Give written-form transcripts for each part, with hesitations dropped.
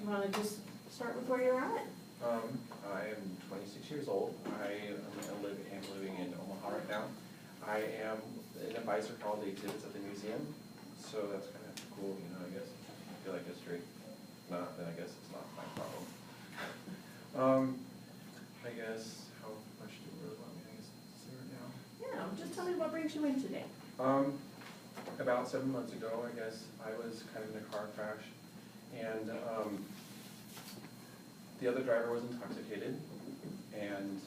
you want to just start with where you're at? I am 26 years old. I am living in Omaha right now. I am an advisor for all the exhibits at the museum, so that's kind of cool, you know, I guess. I feel like history. If not, then I guess it's not my problem. I guess, how much do you really want me to say right now? Yeah, just tell me what brings you in today. About 7 months ago, I guess, I was kind of in a car crash, and the other driver was intoxicated, and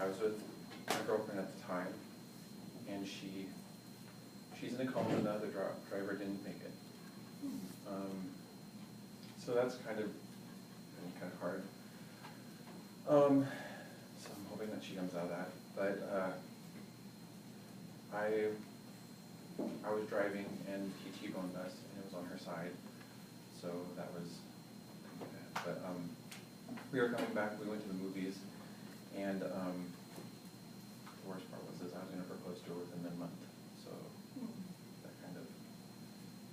I was with my girlfriend at the time, and she's in a coma, and the other driver didn't make it. So that's kind of hard. So I'm hoping that she comes out of that. But I was driving, and he T-boned us, and it was on her side. So that was bad. But we were coming back, we went to the movies, and the worst part was I was going to propose to her within a month. So that kind of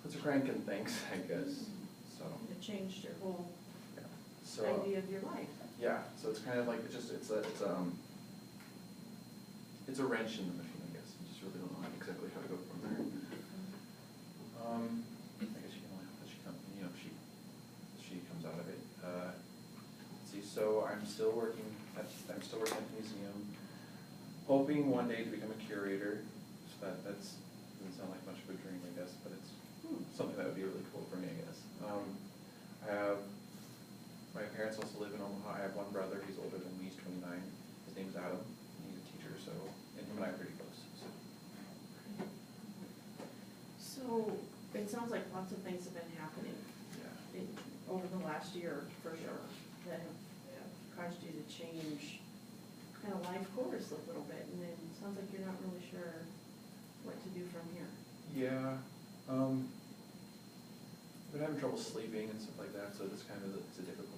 puts a crank in things, I guess. So It changed your whole so, idea of your life. yeah, so it's kind of like, it's a wrench in the machine, I guess. I just really don't know exactly how to go from there. I guess you can only hope that she comes, you know, she comes out of it. Let's see, so I'm still working at the museum, hoping one day to become a curator. So that doesn't sound like much of a dream, I guess, but it's something that would be really cool for me, I guess. My parents also live in Omaha. I have one brother, he's older than me, he's 29. His name's Adam, he's a teacher, so, and him and I are pretty close. So it sounds like lots of things have been happening over the last year, for sure, that have caused you to change kind of life course a little bit, and then it sounds like you're not really sure what to do from here. Yeah, I've been having trouble sleeping and stuff like that, so that's kind of it's a difficulty.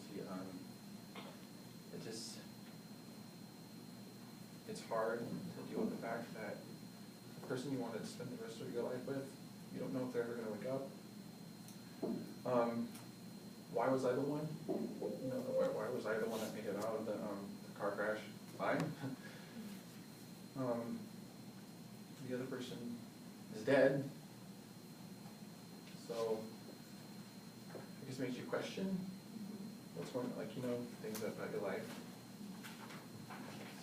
It's hard to deal with the fact that the person you wanted to spend the rest of your life with, you don't know if they're ever going to wake up. Why was I the one? No, why was I the one that made it out of the car crash? Fine. The other person is dead. So I guess it makes you question what's going on, like, you know, things about your life.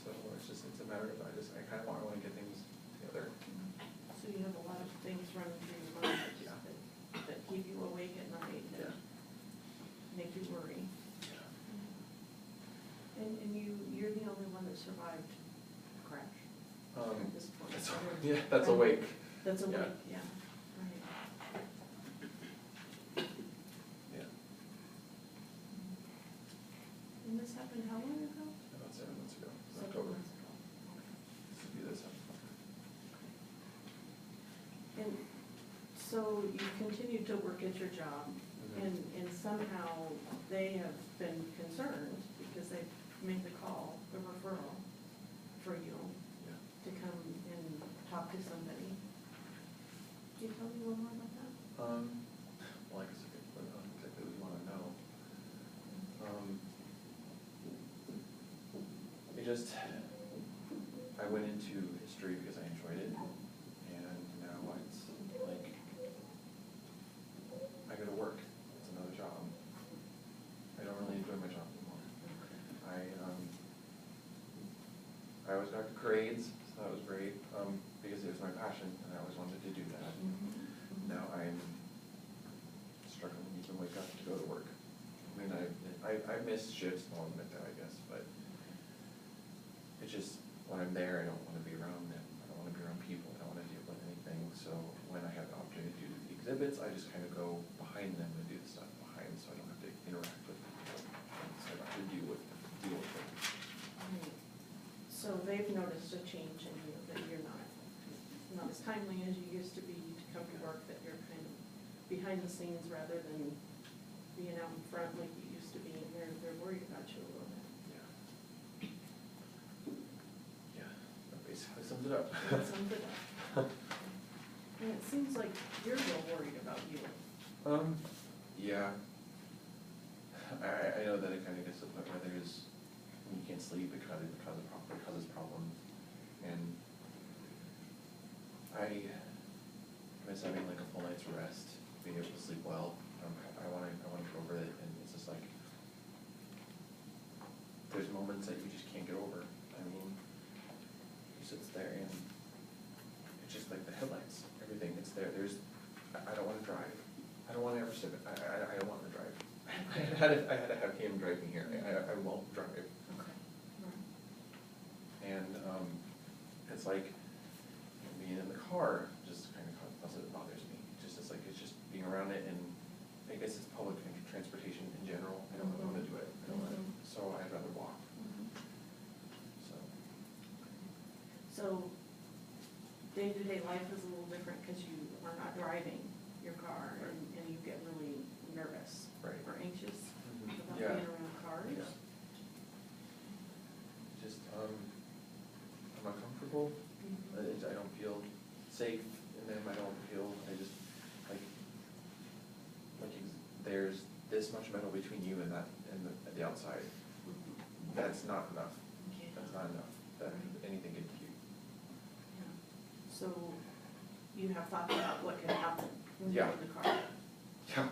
So it's a matter of, I kind of want to get things together. So you have a lot of things running through your mind that keep you awake at night and make you worry. And you're the only one that survived the crash at this point. That's awake. That's awake, yeah. Right. Yeah. And this happened how long ago? About 7 months ago. 7 October. months ago. This would be this one. And so you continued to work at your job, and somehow they have been concerned because they made the call, the referral for you to come and talk to somebody. Can you tell me a little more about that? Well, I guess I could put on exactly what you want to know. I went into history because I enjoyed it, and now it's like, I go to work, it's another job. I don't really enjoy my job anymore. I always got grades, so that was great, because it was my passion, and I always wanted to do that. Now I'm struggling to even wake up to go to work. I mean, I miss shifts, I'll admit that, I guess, but it's just, when I'm there, I don't want to be around them. I don't want to be around people. I don't want to deal with anything. So when I have the opportunity to do the exhibits, I just kind of go behind them and do the stuff behind, so I don't have to interact with people. So I don't have to deal with them. Right. So they've noticed a change in you, that you're not as timely as you used to be to come to work, that you're kind of behind the scenes rather than being out in front like you used to be, and they're worried about you a little bit. Yeah, that basically sums it up. That sums it up. And it seems like you're real worried about you. Yeah. I know that it kind of gets to the point where there's, when you can't sleep, it causes problems. And I miss having like a full night's rest, being able to sleep well. I wanna get over it, and it's just like, there's moments that you just can't get over. I mean, you sit there and it's just like the headlights, everything, it's there. I don't wanna drive. I don't wanna ever sit, I don't wanna drive. I had to have him drive me here. I won't drive. Okay. And it's like being in the car just kind of bothers me. It's just being around it, and I guess it's public transportation in general. I don't want to do it. So I'd rather walk. So day-to-day life is a little different because you are not driving your car, Right. and you get really nervous. Right. Or anxious about Yeah. being around cars. Yeah. Just I'm uncomfortable. I don't feel safe in them. I don't feel. There's this much metal between you and that and the outside. That's not enough. Okay. That's not enough. That anything can keep. Yeah. So you have thought about what could happen when you're Yeah. in the car? Yeah.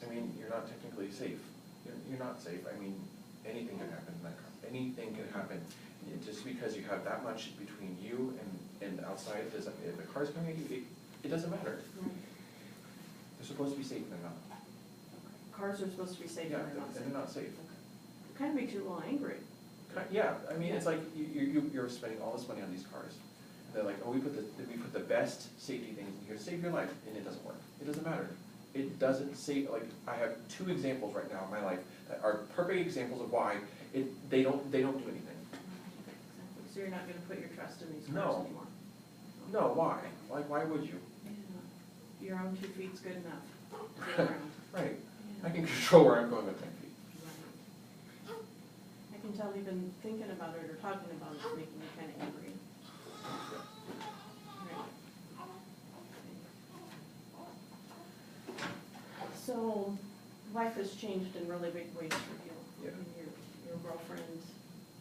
I mean, you're not technically safe. You're not safe. I mean, anything can happen in that car. Anything can happen. Just because you have that much between you and outside, doesn't, if the car's coming at you, it doesn't matter. Right. They're supposed to be safe, and they're not. Cars are supposed to be safe, Yeah, and they're not safe. and they're not safe. It kind of makes you a little angry. Yeah, I mean, it's Yeah. like you're spending all this money on these cars. And they're like, oh, we put the best safety things in here to save your life, and it doesn't work. It doesn't matter. It doesn't save, like, I have 2 examples right now in my life that are perfect examples of why they don't do anything. Exactly. So you're not gonna put your trust in these cars No. anymore? No, why? Like, why would you? Yeah. Your own 2 feet's good enough to get around. Right. Yeah. I can control where I'm going with my feet. Right. I can tell even thinking about it or talking about it's making me kind of angry. Right. So, life has changed in really big ways for you. Yeah. I mean, your girlfriend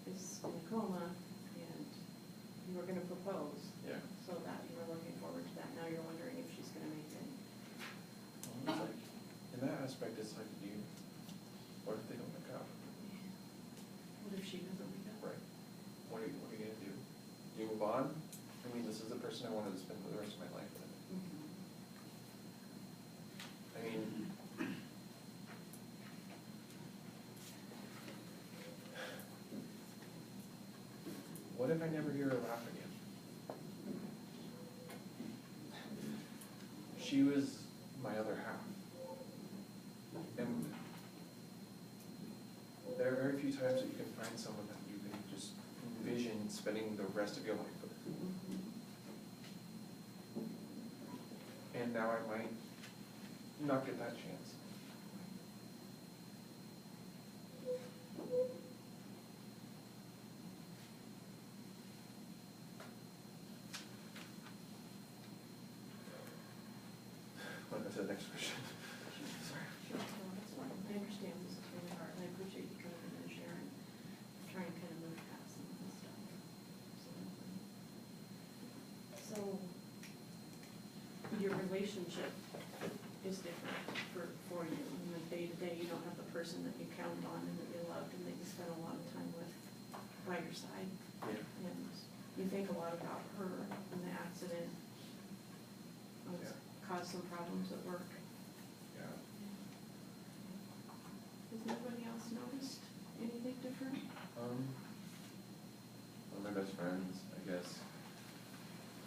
is in a coma, and you were gonna propose. Yeah. So that, you were looking forward to that. Now you're wondering if she's gonna make it. Well, it's like, in that aspect, it's like, what if they don't make up? What if she doesn't make up? Right. What are you gonna do? Do you move on? I mean, this is the person I wanted to spend the rest of my life with. Mhm. I mean, what if I never hear her laugh again? She was my other half. And there are very few times that you can find someone that you can just envision spending the rest of your life with. And now I might not get that chance. What is the next question? Sorry. Sure, no, that's fine. I understand this is really hard, and I appreciate you coming in and sharing, trying to kind of move past some of this stuff. Absolutely. So, your relationship is different for you. In the day-to-day, you don't have the person that you count on and that you loved and that you spent a lot of time with by your side. Yeah. And you think a lot about her and the accident. It's caused some problems at work. Yeah. Has nobody else noticed anything different? One of my best friends, I guess,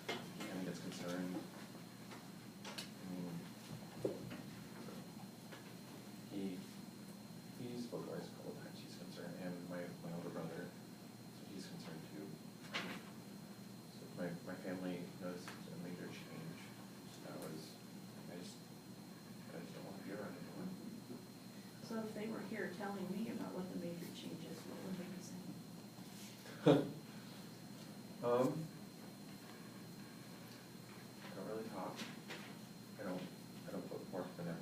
he kind of gets concerned. I mean, he's vocalized a couple times, he's concerned, and my older brother, so he's concerned too. So my family noticed a major change. So I just don't want to be around anyone. So if they were here telling me about what the major change is, what would they be saying? I don't really talk. I don't put forth an effort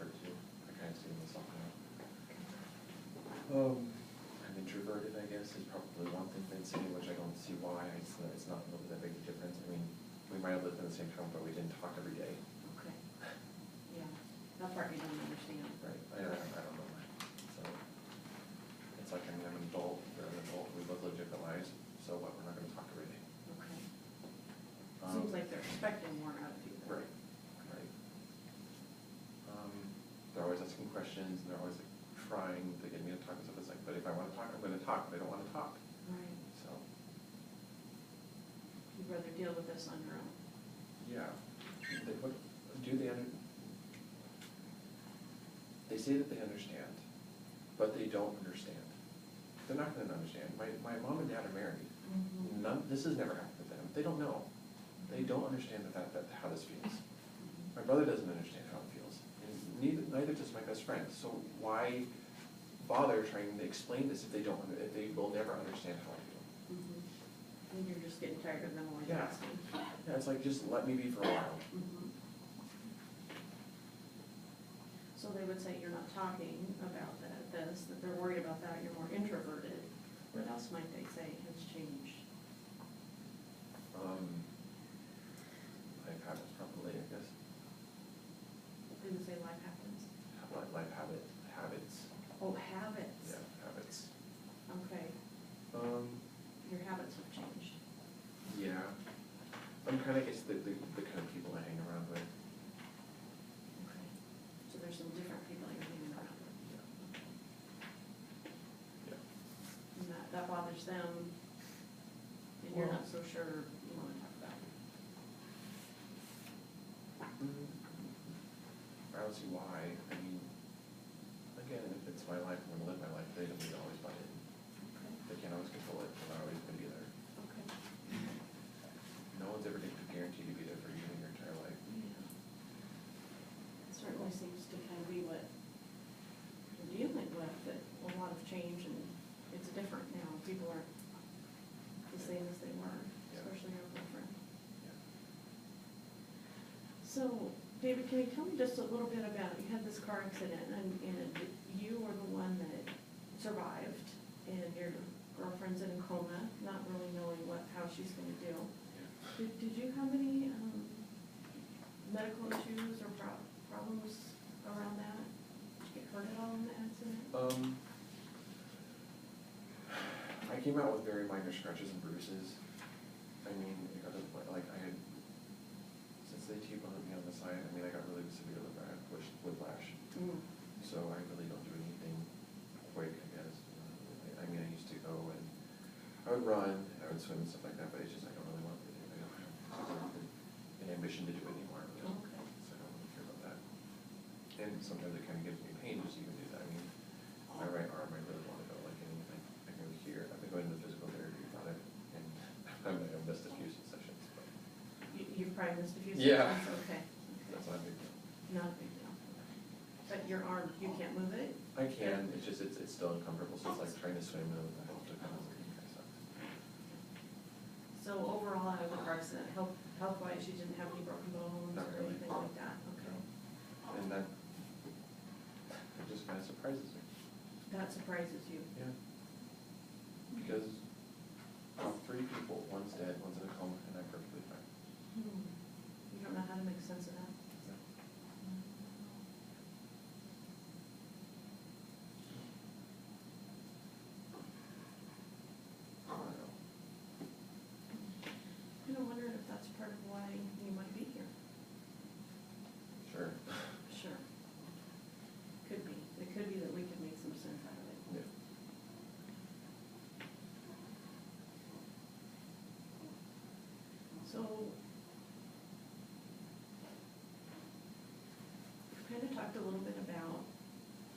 I'm introverted, I guess, is probably one thing they'd say, which I don't see why. It's not really that big a difference. I mean, we might have lived in the same town, but we didn't talk every day. Okay. Yeah, that part you don't understand. Right, I don't know why. So, it's like, I mean, I'm an adult, they're an adult, we both live different lives, so what, we're not gonna talk every day. Okay. Seems like they're expecting more out of you. Right, right. They're always asking questions, and they're always like trying to get me to talk and stuff. It's like, but if I wanna talk, I'm gonna talk, but I don't wanna talk, Right. so, You'd rather deal with this on your own. yeah. They say that they understand, but they don't understand. They're not gonna understand. My mom and dad are married. Mm-hmm. This has never happened to them. They don't know. They don't understand how this feels. My brother doesn't understand how it feels. And neither does my best friend. So why bother trying to explain this if they will never understand how I feel? Mm-hmm. And you're just getting tired of them always Yeah. asking. Yeah, it's like, just let me be for a while. Mm-hmm. So they would say you're not talking about that they're worried about that, you're more introverted. What else might they say has changed? Life habits probably, I guess. Didn't say life happens. Habits. Oh, habits. Yeah, habits. Okay, your habits have changed. Yeah. I'm kind of, I guess, the kind of people I hang around with. Okay. So there's some different people you're hanging around with. Yeah. Yeah. And that bothers them, and you're not so sure you want to talk about it. I don't see why. I mean, again, if it's my life, I'm gonna live my life. They don't need to always butt in. Okay. They can't always control it. They're not always gonna be there. Okay. No one's ever guaranteed to be there for you in your entire life. Yeah. It certainly seems to kind of be what you're dealing with, that a lot of change, and it's different now. People aren't the same as they were, Yeah. especially your girlfriend. Yeah. So, David, can you tell me just a little bit about, you had this car accident, and you were the one that survived, and your girlfriend's in a coma, not really knowing how she's gonna do. Yeah. Did you have any medical issues or problems around that? Did you get hurt at all in the accident? I came out with very minor scratches and bruises. I mean, it got to the point, like, I had, since they T-boned me on the side, I mean, I got really severe whiplash. Mm. So I really don't do anything quick, I guess. I mean, I used to go and I would run, I would swim and stuff like that, but it's just, I don't really want to do it. I don't have an ambition to do it anymore. Okay. So I don't really care about that. And sometimes it kind of gives me pain just to even do that. I mean, my right arm, I really want to go like anything. I can go here. I've been going to physical therapy about it, and I've missed a few sessions, but. You've probably missed a few Yeah. sessions? Okay. That's not a big deal. Not a big deal. But your arm, you can't move it? I can, it's just, it's still uncomfortable, so it's like trying to swim and the help to kind of sucks. So overall, out of the car accident, health-wise, you didn't have any broken bones Not or really. anything like that? Okay. And that just kind of surprises me. That surprises you? Yeah. Because of 3 people, one's dead, one's in a coma, and I'm perfectly fine. You don't know how to make sense of that? So, I don't know. I'm wondering if that's part of why you might be here. Sure. Sure. Could be. It could be that we could make some sense out of it. Yeah. So, we've kind of talked a little bit about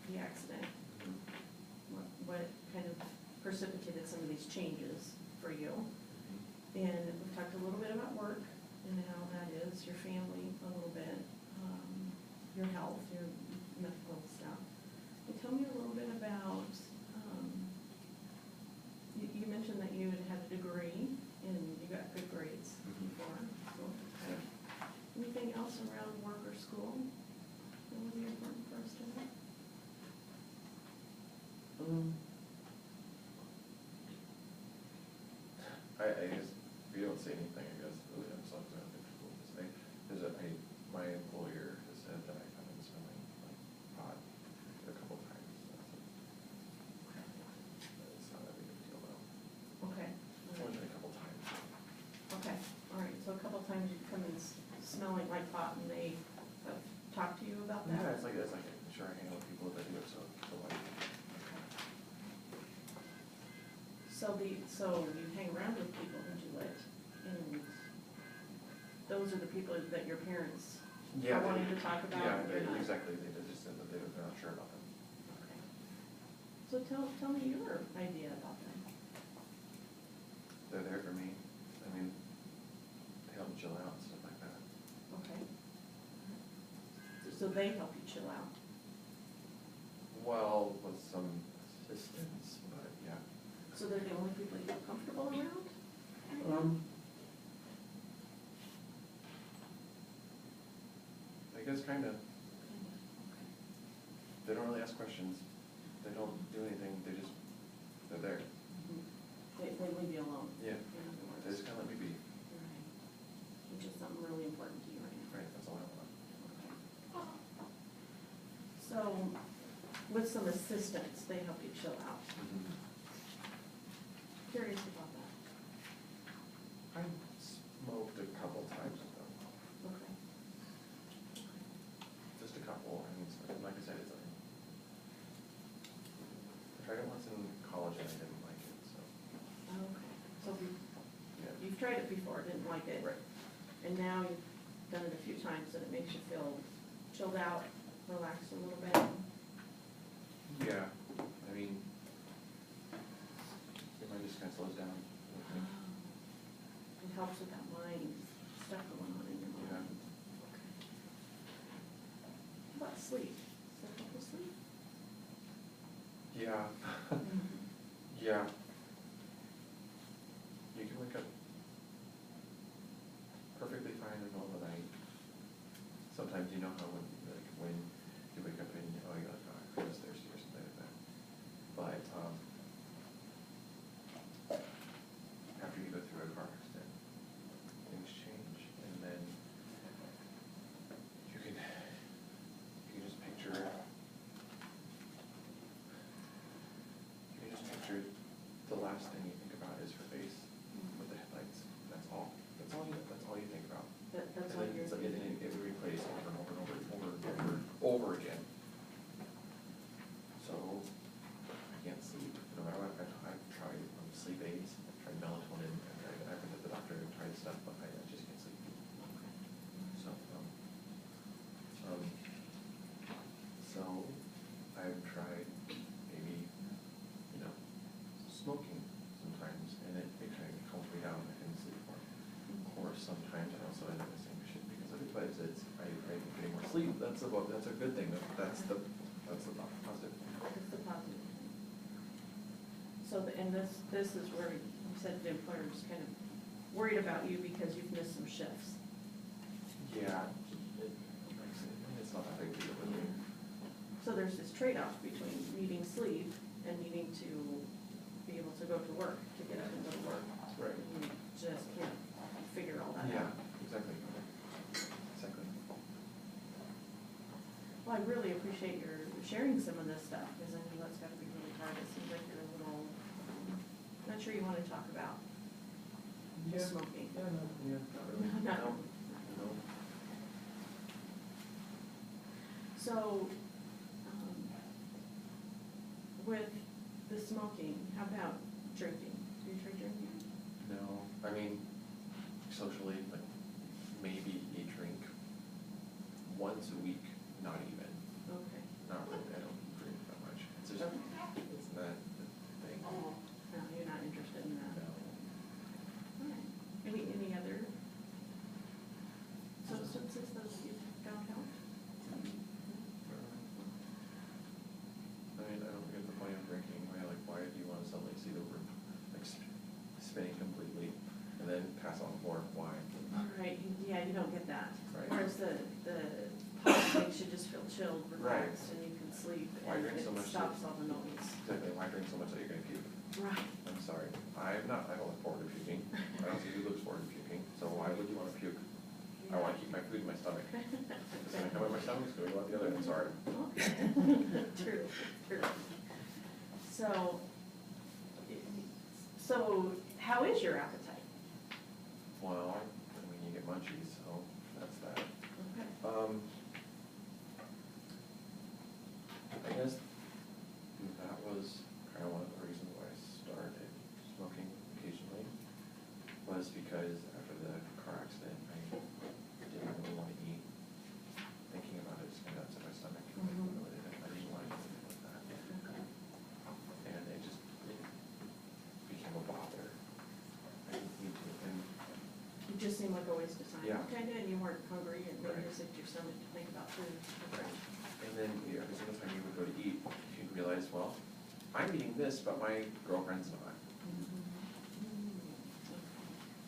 the accident, what kind of precipitated some of these changes for you. And we've talked a little bit about work and how that is, your family a little bit, your health, your medical stuff. And tell me a little bit about, you mentioned that you had a degree and you got good grades before. So, anything else around work or school that would be important for us to know? I guess if you don't say anything, I guess really that sucks. I think people just say, my employer has said that I've been smelling like pot a couple times. It's not that big of a deal though. Okay. It's only been a couple times. Okay, all right, so a couple of times you come in smelling like pot and they have talked to you about that? Yeah, it's like, sure, I hang out with people that do it, so like. So you hang around with people who do it, and those are the people that your parents Yeah, are wanting to talk about? Yeah, and you're not? exactly, they just said that they're not sure about them. Okay. So tell me your idea about them. They're there for me, I mean, they help me chill out, stuff like that. Okay. So they help you chill out? Well, with some assistance, but yeah. So they're the only people you feel comfortable around? I guess kind of. Okay. They don't really ask questions. They don't do anything. They're there. Mhm. They leave you alone? Yeah. In other words. They just kind of let me be. Right. Which is something really important to you right now? Right, that's all I want. Okay. So, with some assistance, they help you chill out. Curious about that. I smoked a couple times with them. Okay. Just a couple. I mean, like I said, it's like, I tried it once in college and I didn't like it, so. Okay. So Yeah. you've tried it before, didn't like it? Right. And now you've done it a few times and it makes you feel chilled out, relaxed a little bit? Yeah, I mean, it might just kind of slows down. I think. It helps with that mind, stuff going on in your Yeah. mind. Okay. How about sleep? Does that help with sleep? Yeah. Yeah. You can wake up perfectly fine in the middle of the night. Sometimes you know how when you wake up and oh you're like, oh, I was thirsty or something like that. But after you go through a car accident, things change, and then you can just picture. You can just picture the last thing you think about is her face with the headlights. That's all. That's all you think about. That's And all then you're thinking? it replays over and over and over again. So I can't sleep. No matter what, I've tried sleep aids, I've tried melatonin, I've been to the doctor and tried stuff, but I just can't sleep. So, so I've tried maybe, smoking sometimes, and it kind of calms me down, I can sleep more. Or sometimes I also end up missing shit because of it, but I'm getting more sleep, that's a good thing, that's the positive. That's the positive thing. So, and this is where you said the employer was kind of worried about you because you've missed some shifts. Yeah, it's not that big a deal with me. So there's this trade-off between needing sleep and needing to be able to go to work, to get up and go to work. Right. You just can't figure all that Yeah, out. exactly. Exactly. Well, I really appreciate your sharing some of this stuff, because I know that's gotta be really hard. It seems like you're a little, not sure you wanna talk about smoking. Yeah, no, not really. No. No. So, with the smoking, how about drinking? Do you try drinking? No, I mean, socially, like, maybe a drink once a week, not even. Okay. Not really, I don't drink that much. It's just, it's not the thing. No, you're not interested in that? No. All right. Any other substances that you don't help? I mean, I don't get the point of drinking, why do you want to suddenly see the room, spinning completely, and then pass on the floor, why? Right, yeah, you don't get that. Right. Whereas the pot makes you just feel chilled, Right. relaxed, and you can sleep, Why and drink so it much stops all the noise. Exactly, why drink so much that you're gonna puke? Right. I'm sorry, I don't look forward to puking. I don't see who looks forward to puking, so why would you want to puke? I want to keep my food in my stomach. It's gonna come out of my stomach, it's gonna go out the other end, sorry. True, true. So, so how is your appetite? Well, I mean, you get munchies, so that's that. Okay. I guess that was kind of one of the reasons why I started smoking occasionally, was because after the car accident, I didn't really want to eat. Thinking about it just kind of upset my stomach. I didn't want to do anything like that. And it became a bother. I didn't need to, and It just seemed like a waste of time. Yeah. Kind of, and you weren't hungry, and maybe Right. you sick to your stomach to think about food. right. And then every single time you would go to eat, you'd realize, well, I'm eating this, but my girlfriend's not.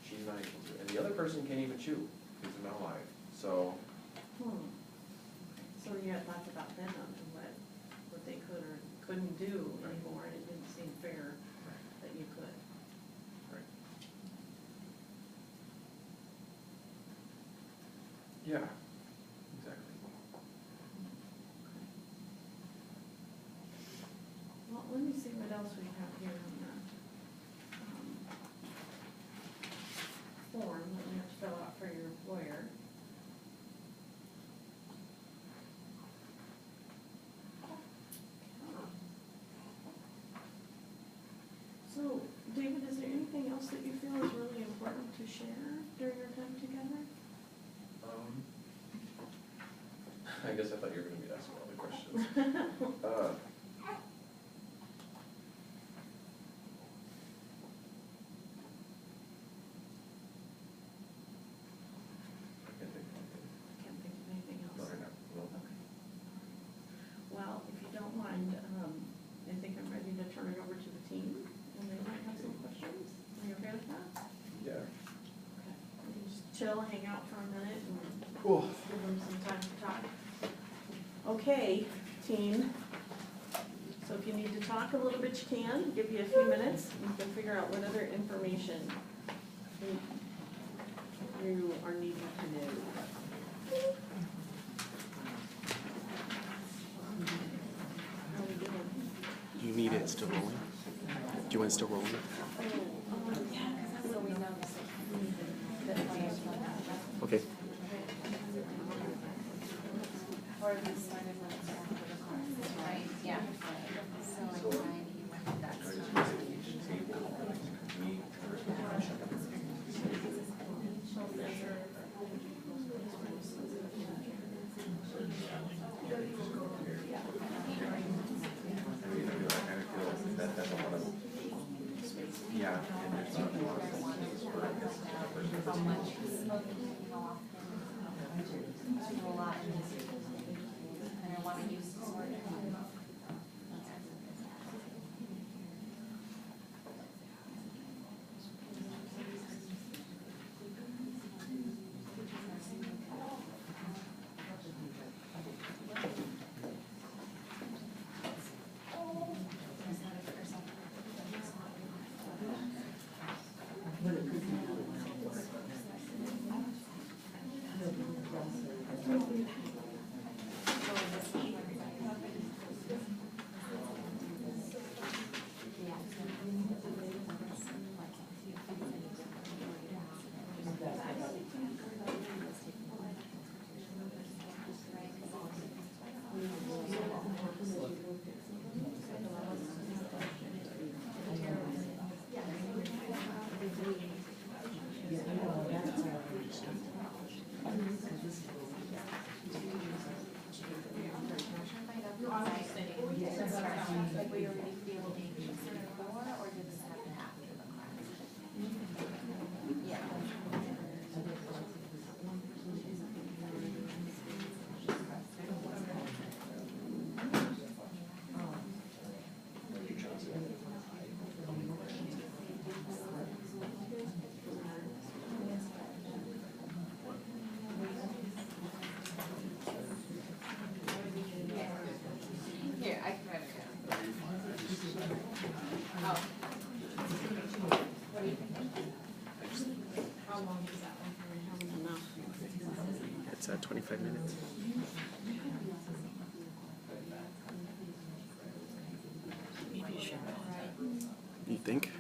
She's not able to, and the other person can't even chew, because they're not alive. So, So you had thoughts about them and what they could or couldn't do Right. anymore, and it didn't seem fair that you could. right. Yeah, exactly. Well, let me see what else we have here on the form that you have to fill out for your employer. So, David, is there anything else that you feel is really important to share during your time together? I guess I thought you were gonna be asking all the questions. I can't think of anything. Can't think of anything else. Not right now, no. Okay. Well, if you don't mind, I think I'm ready to turn it over to the team, and they might have some questions. Are you okay with that? Yeah. Okay. We can just chill, hang out for a minute, and Cool. give them some time to talk. Okay, team. So if you need to talk a little bit, you can. Give you a few minutes. You can figure out what other information you are needing to know. How are we doing? Do you need it still rolling? Do you want it still rolling? Okay. Or if it started when it's after the class, right? Yeah. So like Ryan, he went with that. Yeah, and there's not a lot of things for, I guess, How much smoking, how often, do a lot, and I want to use the word. Like we already feel anxious before, or did this happen after the class? Yeah. Here, I can write it down. Oh. It's at 25 minutes. Maybe you should. You think?